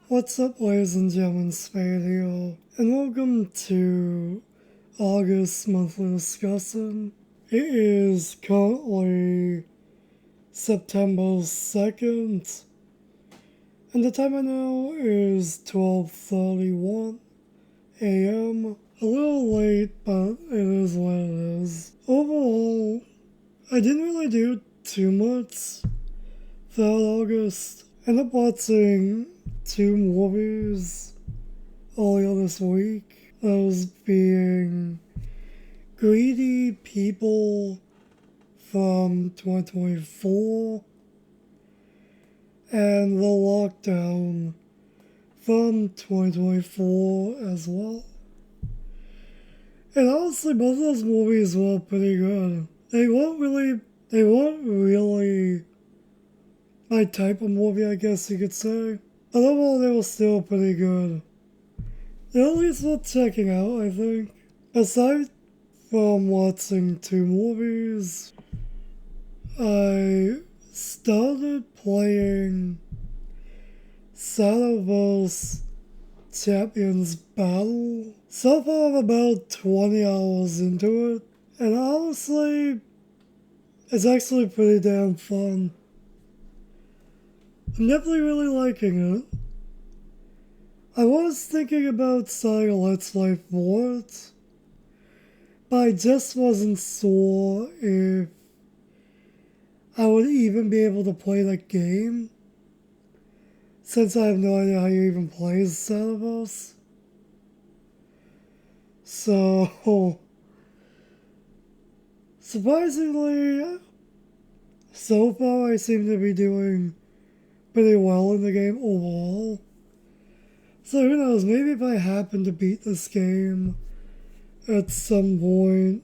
What's up, ladies and gentlemen, Spade here, and welcome to August Monthly Discussion. It is currently September 2nd, and the time I know is 12:31 a.m. A little late, but it is what it is. Overall, I didn't really do too much throughout August. Ended up watching 2 movies earlier this week. Those being Greedy People from 2024 and The Lockdown from 2024 as well. And honestly, both of those movies were pretty good. They weren't really my type of movie, I guess you could say. But overall, they were still pretty good. They're at least worth checking out, I think. Aside from watching 2 movies, I started playing Shadowverse Champions Battle. So far, I'm about 20 hours into it, and honestly, it's actually pretty damn fun. I'm definitely really liking it. I was thinking about starting a Let's Play for it, but I just wasn't sure if I would even be able to play the game, since I have no idea how you even play Shadowverse. So, surprisingly, so far I seem to be doing pretty well in the game overall. So who knows, maybe if I happen to beat this game at some point,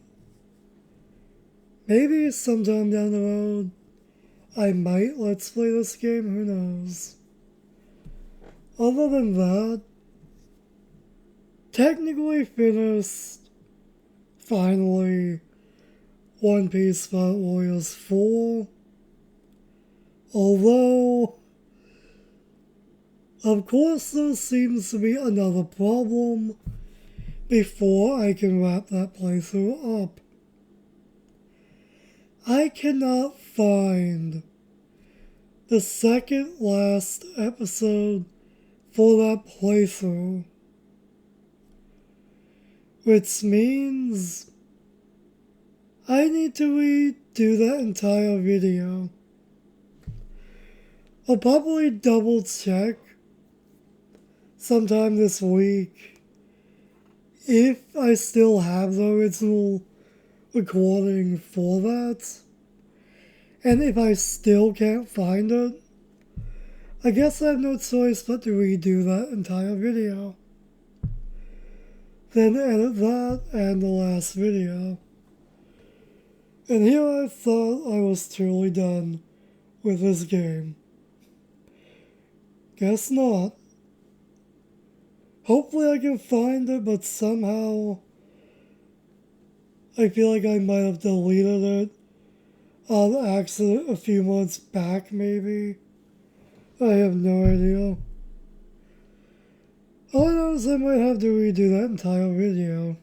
maybe sometime down the road, I might Let's Play this game, who knows. Other than that, technically finished, finally, One Piece Fight Warriors 4. Although, of course, there seems to be another problem before I can wrap that playthrough up. I cannot find the second last episode for that playthrough, which means I need to redo that entire video. I'll probably double check sometime this week if I still have the original recording for that. And if I still can't find it, I guess I have no choice but to redo that entire video. Then edit that and the last video. And here I thought I was truly done with this game. Guess not. Hopefully I can find it, but somehow I feel like I might have deleted it on accident a few months back, maybe. I have no idea. All I know is I might have to redo that entire video.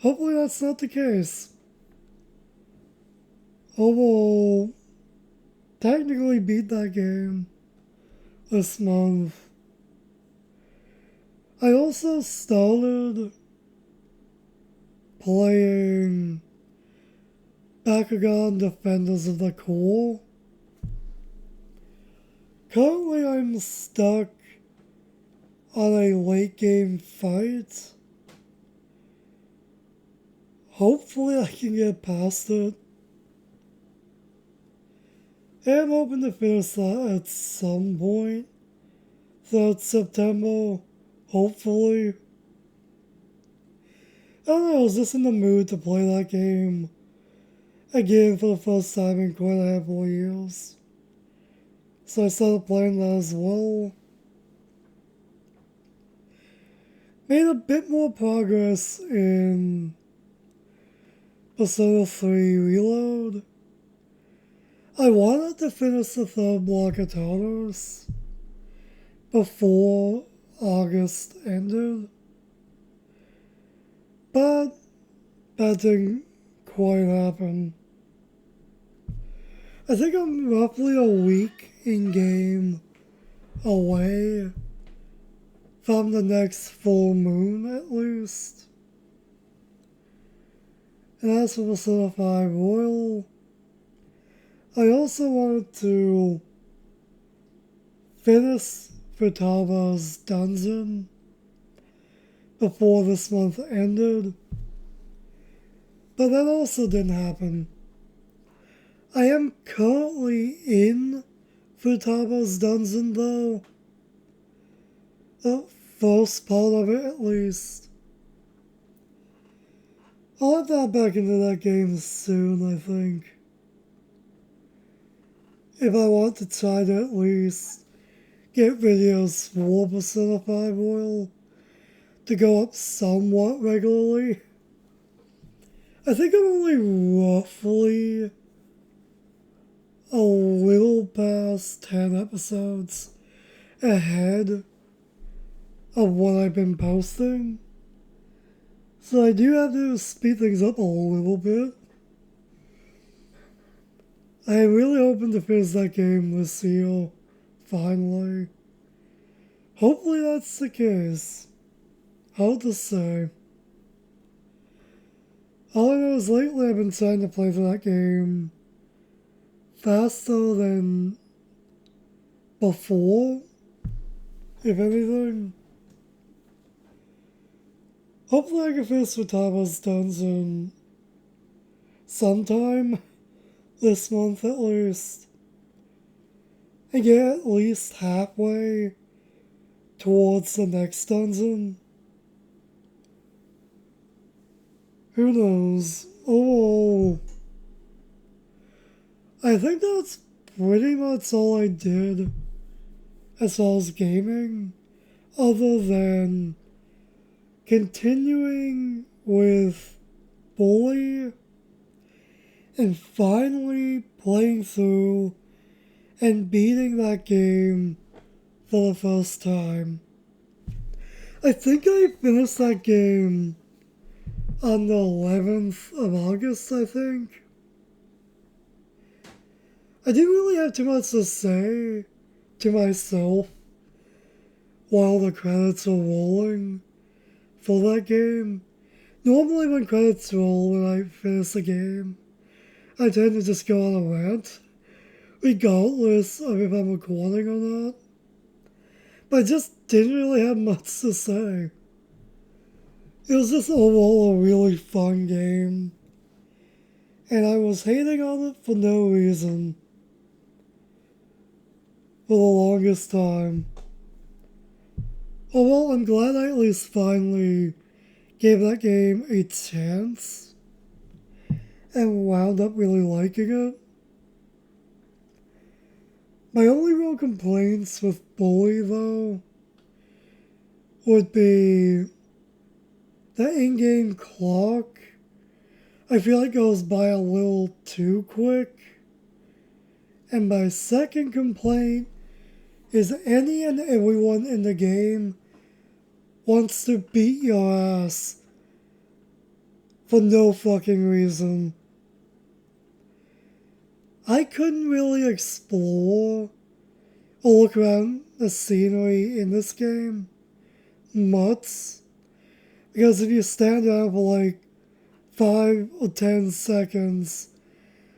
Hopefully that's not the case. Overall, technically beat that game this month. I also started playing Bakugan Defenders of the Core. Currently I'm stuck on a late game fight. Hopefully I can get past it. And I'm hoping to finish that at some point throughout September, hopefully. I don't know, I was just in the mood to play that game again for the first time in quite a handful of years. So I started playing that as well. Made a bit more progress in Persona 3 Reload. I wanted to finish the third block of totals, before August ended. But that didn't quite happen. I think I'm roughly a week in game away from the next full moon at least. And as for the Certified Royal, I also wanted to finish Futaba's dungeon before this month ended, but that also didn't happen. I am currently in Futaba's dungeon though, the first part of it at least. I'll have that back into that game soon, I think. If I want to try to at least get videos for the Certified Royal to go up somewhat regularly. I think I'm only roughly a little past 10 episodes ahead of what I've been posting. So I do have to speed things up a little bit. I am really hoping to finish that game this year, finally. Hopefully that's the case. Hard to say. All I know is lately I've been trying to play through that game faster than before, if anything. Hopefully I can finish Futaba's dungeon sometime this month at least, and get at least halfway towards the next dungeon. Who knows? Oh, I think that's pretty much all I did as far as gaming, other than continuing with Bully and finally playing through and beating that game for the first time. I think I finished that game on the 11th of August, I think. I didn't really have too much to say to myself while the credits were rolling for that game. Normally when credits roll when I finish a game, I tend to just go on a rant, regardless of if I'm recording or not. But I just didn't really have much to say. It was just overall a really fun game, and I was hating on it for no reason for the longest time. Oh well, I'm glad I at least finally gave that game a chance and wound up really liking it. My only real complaints with Bully, though, would be the in-game clock. I feel like goes by a little too quick. And my second complaint is any and everyone in the game wants to beat your ass for no fucking reason. I couldn't really explore or look around the scenery in this game much, because if you stand out for like 5 or 10 seconds,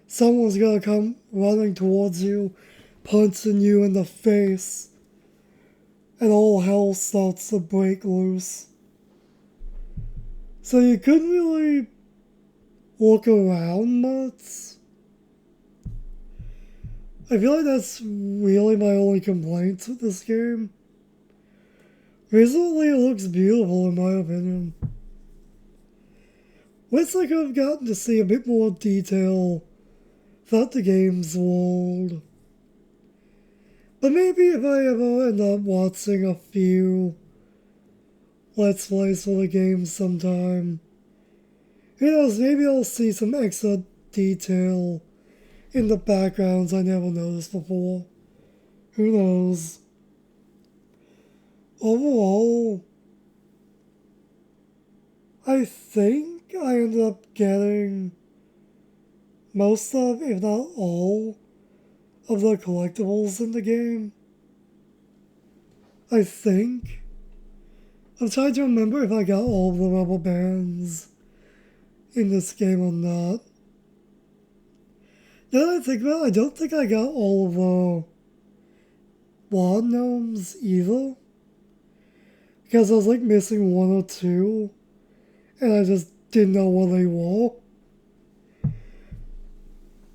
someone's gonna come running towards you, punching you in the face, and all hell starts to break loose. So you couldn't really look around much. I feel like that's really my only complaint with this game. Visually, it looks beautiful in my opinion. Wish I could have gotten to see a bit more detail throughout the game's world. But maybe if I ever end up watching a few Let's Plays for the game sometime, who knows, maybe I'll see some extra detail in the backgrounds I never noticed before. Who knows? overall, I think I ended up getting most of, if not all, of the collectibles in the game. I think. I'm trying to remember if I got all of the rubber bands in this game or not. Now that I think about it, I don't think I got all of the wand gnomes either. Because I was like missing one or two, and I just didn't know where they were.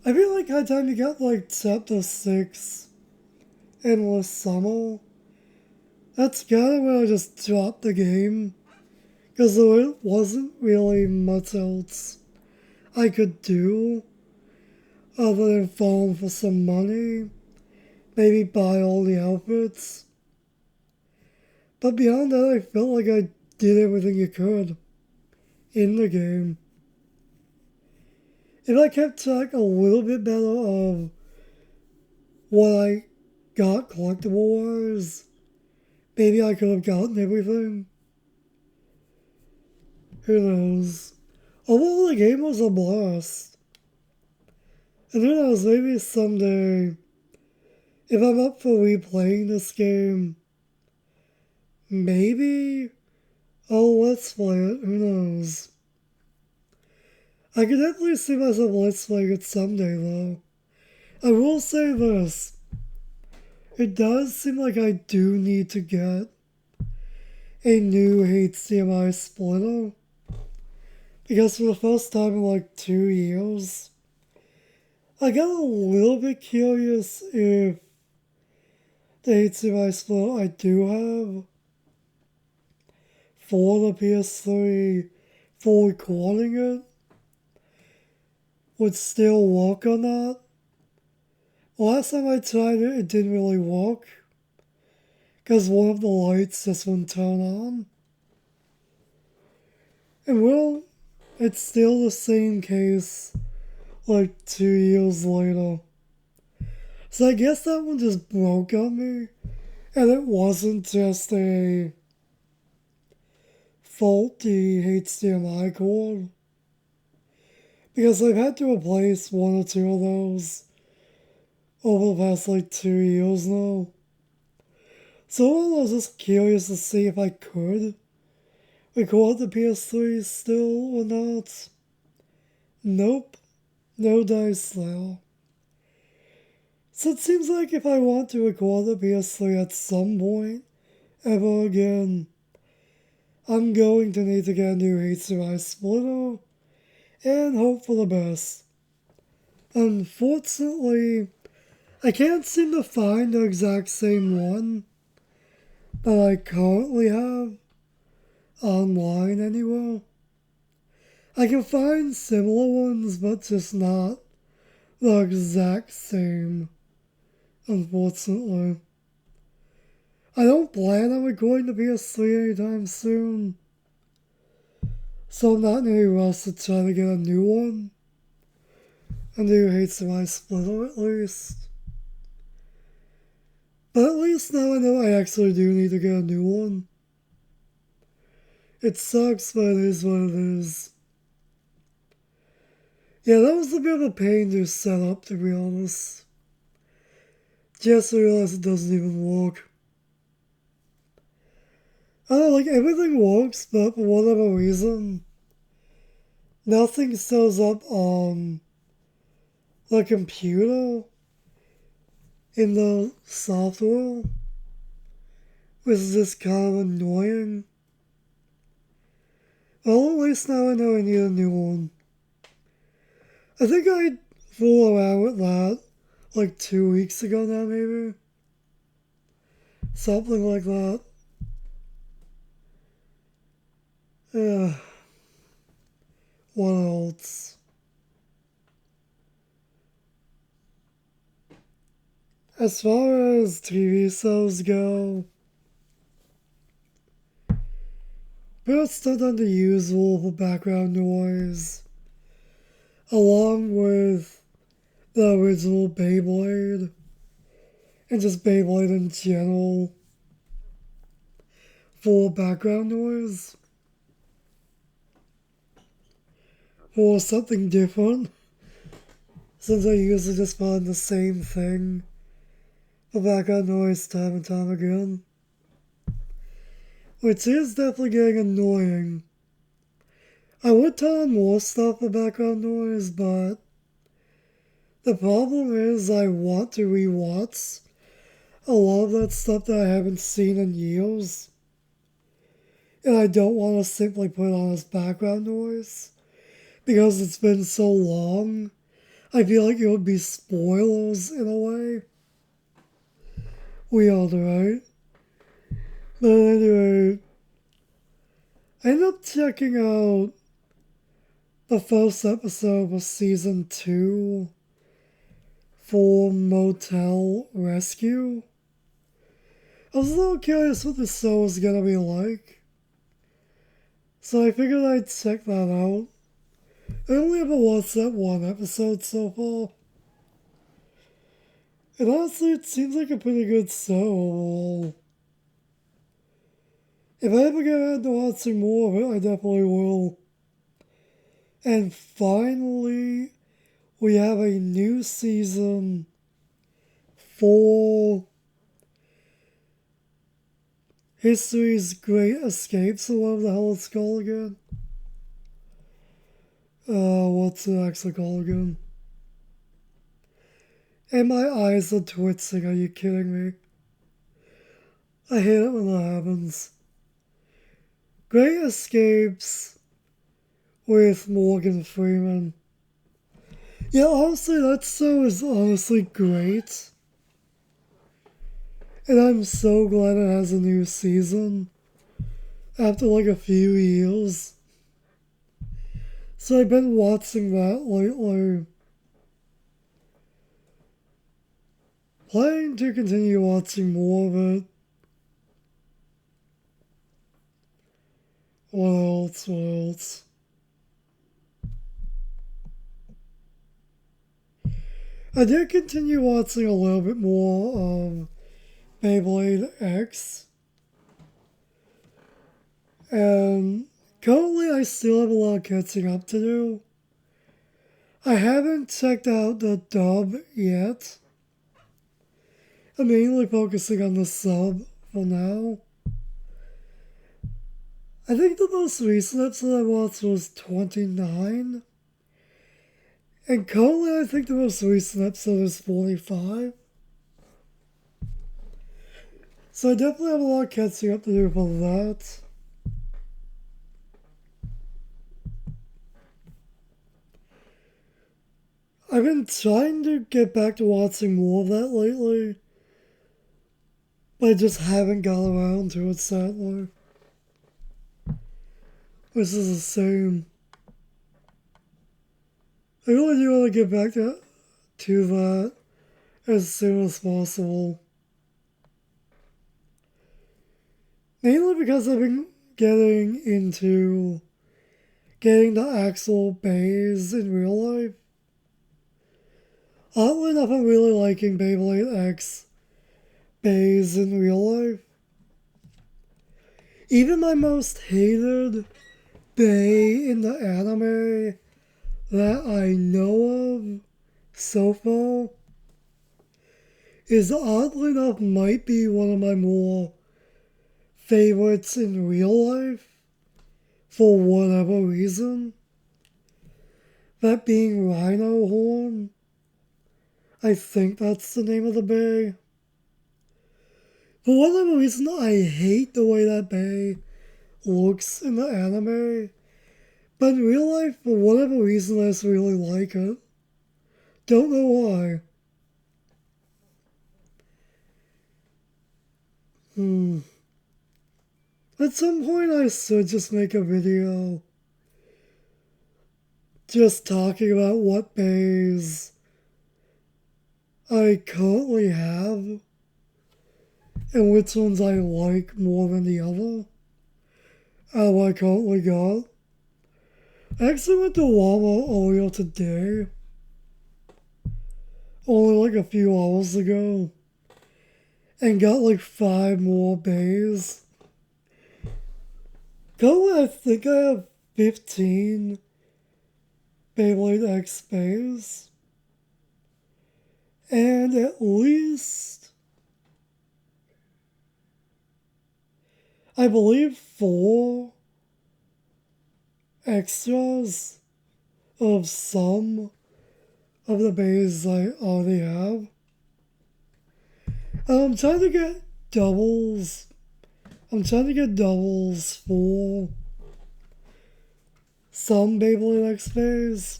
I feel like by the time you got like chapter 6, Endless Summer, that's kind of when I just dropped the game. Because there wasn't really much else I could do other than farm for some money, maybe buy all the outfits. But beyond that, I felt like I did everything you could in the game. If I kept track a little bit better of what I got collectible wise, maybe I could have gotten everything. Who knows? Overall, the game was a blast. And who knows, maybe someday, if I'm up for replaying this game, maybe I'll let's play it. Who knows? I could definitely see myself let's playing it someday, though. I will say this. It does seem like I do need to get a new HDMI splitter. Because for the first time in like 2 years, I got a little bit curious if the HDMI splitter I do have for the PS3 for recording it would still work or not. Last time I tried it, it didn't really work because one of the lights just wouldn't turn on. And well, it's still the same case like 2 years later. So I guess that one just broke on me, and it wasn't just a faulty HDMI cord. Because I've had to replace one or two of those over the past like 2 years now. So I was just curious to see if I could record the PS3 still or not. Nope, no dice there. So it seems like if I want to record the PS3 at some point, ever again, I'm going to need to get a new HDMI splitter and hope for the best. Unfortunately, I can't seem to find the exact same one that I currently have online anywhere. I can find similar ones, but just not the exact same, unfortunately. I don't plan on recording the PS3 anytime soon, so I'm not in any rush to try to get a new one. A new HDMI splitter at least. But at least now I know I actually do need to get a new one. It sucks, but it is what it is. Yeah, that was a bit of a pain to set up, to be honest. Just realized it doesn't even work. I don't know, like, everything works, but for whatever reason, nothing shows up on the computer in the software, which is just kind of annoying. Well, at least now I know I need a new one. I think I fooled around with that like 2 weeks ago now, maybe. Something like that. Yeah. What else? As far as TV shows go, first done the usual for background noise, along with the original Beyblade, and just Beyblade in general. for background noise or something different, since I usually just find the same thing for background noise time and time again, which is definitely getting annoying. I would turn on more stuff for background noise, but the problem is I want to rewatch a lot of that stuff that I haven't seen in years, and I don't want to simply put on as background noise because it's been so long. I feel like it would be spoilers in a way. Weird, right? But anyway, I ended up checking out the first episode of season 2 for Motel Rescue. I was a little curious what the show was gonna be like, so I figured I'd check that out. I only ever watched that one episode so far. And honestly, it seems like a pretty good show. If I ever get around to watching more of it, I definitely will. And finally, we have a new season for History's Great Escapes, or whatever the hell it's called again. What's it actually called again? And my eyes are twitching, are you kidding me? I hate it when that happens. Great Escapes with Morgan Freeman. Yeah, honestly, that show is honestly great. And I'm so glad it has a new season after like a few years. So I've been watching that lately. Planning to continue watching more of it. What else? What else? I did continue watching a little bit more of Beyblade X. And currently I still have a lot of catching up to do. I haven't checked out the dub yet. I'm mainly focusing on the sub for now. I think the most recent episode I watched was 29. And currently I think the most recent episode is 45. So I definitely have a lot of catching up to do for that. I've been trying to get back to watching more of that lately, but I just haven't got around to it, sadly. This is the same. I really do want to get back to that as soon as possible. Mainly because I've been getting into getting the actual bays in real life. Oddly enough, I'm really liking Beyblade X bays in real life. Even my most hated bay in the anime that I know of so far is oddly enough might be one of my more favorites in real life for whatever reason. That being Rhino Horn. I think that's the name of the bay. For whatever reason, I hate the way that bay looks in the anime. But in real life, for whatever reason, I just really like it. Don't know why. At some point, I should just make a video just talking about what bays I currently have and which ones I like more than the other. What I currently got. I actually went to Walmart earlier today, only like a few hours ago, and got like 5 more bays. Currently, I think I have 15 Beyblade X Bays. And at least, I believe, 4 extras of some of the bays I already have. I'm trying to get doubles. I'm trying to get doubles for some Beyblade X bays.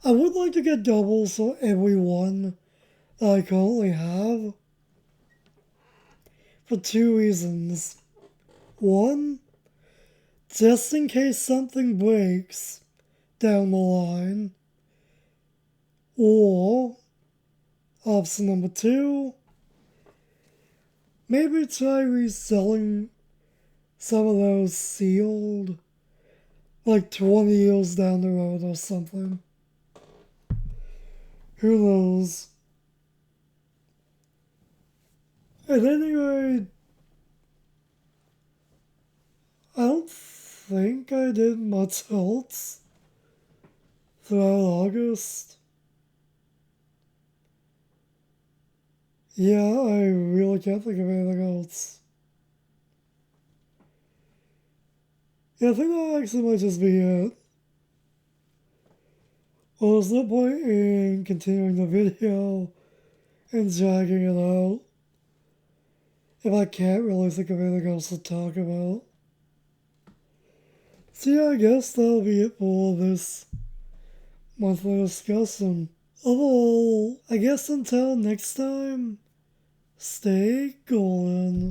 I would like to get doubles for every one that I currently have. For 2 reasons. One, just in case something breaks down the line. Or, option number 2, maybe try reselling some of those sealed, like 20 years down the road or something. Who knows? At any rate, I don't think I did much else throughout August. Yeah, I really can't think of anything else. Yeah, I think that actually might just be it. Well, there's no point in continuing the video and dragging it out if I can't really think of anything else to talk about. So yeah, I guess that'll be it for this monthly discussion. Overall, I guess until next time, stay golden.